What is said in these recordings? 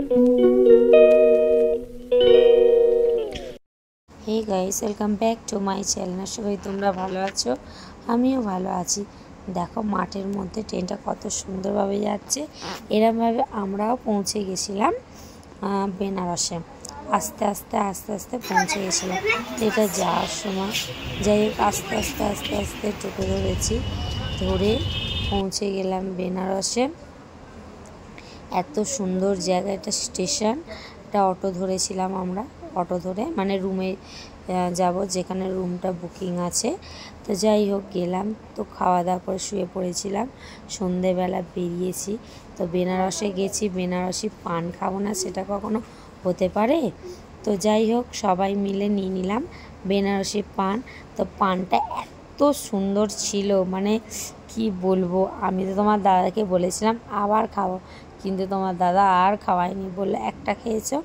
Hey guys, welcome back to my channel. সবাই তোমরা ভালো আছো? আমিও ভালো আছি। দেখো মাঠের মধ্যে ট্রেনটা কত সুন্দরভাবে যাচ্ছে। এরমভাবে আমরাও পৌঁছে গেছিলাম বেনারসে। আস্তে আস্তে আস্তে আস্তে পৌঁছে গেছিলাম। এটা যাওয়ার সময় যাই হোক আস্তে আস্তে আস্তে আস্তে টোটো ধরেছি, ধরে পৌঁছে গেলাম বেনারসে। এত সুন্দর জায়গা, এটা স্টেশন। একটা অটো ধরেছিলাম আমরা, অটো ধরে মানে রুমে যাব, যেখানে রুমটা বুকিং আছে। তো যাই হোক গেলাম, তো খাওয়া দাওয়া করে শুয়ে পড়েছিলাম। সন্ধেবেলা বেরিয়েছি, তো বেনারসে গেছি। বেনারসি পান খাবো না সেটা কখনো হতে পারে? তো যাই হোক সবাই মিলে নিয়ে নিলাম বেনারসি পান। তো পানটা এত সুন্দর ছিল, মানে কি বলবো। আমি তো তোমার দাদাকে বলেছিলাম আবার খাবো, কিন্তু তোমার দাদা আর খাওয়ায়নি, বললো একটা খেয়েছো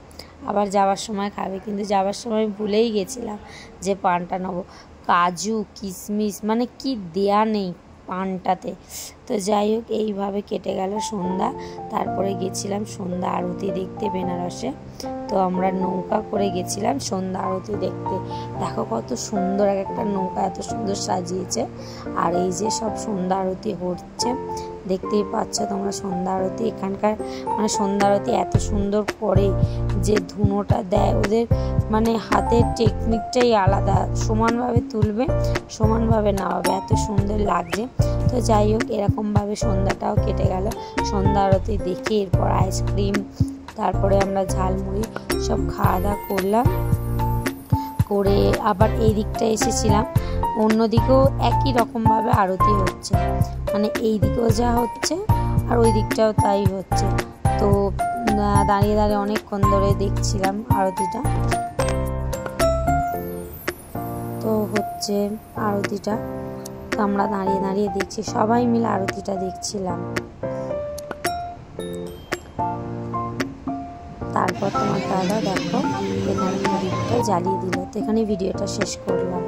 আবার যাওয়ার সময় খাবে। কিন্তু যাওয়ার সময় ভুলেই গেছিলাম যে পানটা নেবো। কাজু কিশমিশ মানে কি দেয়া নেই পানটাতে। তো যাই হোক এইভাবে কেটে গেল সন্ধ্যা। তারপরে গেছিলাম সন্ধ্যা আরতি দেখতে বেনারসে। তো আমরা নৌকা করে গেছিলাম সন্ধ্যা আরতি দেখতে। দেখো কত সুন্দর এক একটা নৌকা, এত সুন্দর সাজিয়েছে। আর এই যে সব সন্ধ্যা আরতি হচ্ছে, দেখতেই পাচ্ছ তোমরা সন্ধ্যা আরতি। এখানকার মানে সন্ধ্যা আরতি এত সুন্দর করে যে ধুনোটা দেয় ওদের, মানে হাতের টেকনিকটাই আলাদা। সমানভাবে তুলবে, সমানভাবে নামাবে, এত সুন্দর লাগছে। তো যাই হোক এরকমভাবে সন্ধ্যাটাও কেটে গেল। সন্ধ্যা আরতি দেখে এরপর আইসক্রিম, তারপরে আমরা ঝালমুড়ি সব খাওয়া দাওয়া করলাম। করে আবার এই দিকটা এসেছিলাম। অন্যদিকেও একই রকমভাবে আরতি হচ্ছে, মানে এই দিকেও যা হচ্ছে আর ওই দিকটাও তাই হচ্ছে। তো দাঁড়িয়ে দাঁড়িয়ে অনেকক্ষণ ধরে দেখছিলাম আরতিটা। তো হচ্ছে আরতিটা, তো আমরা দাঁড়িয়ে দাঁড়িয়ে দেখছি, সবাই মিলে আরতিটা দেখছিলাম। তারপর তোমার দাদা দেখো এখানে প্রদীপটা জ্বালিয়ে দিল। তো এখানে ভিডিওটা শেষ করলাম।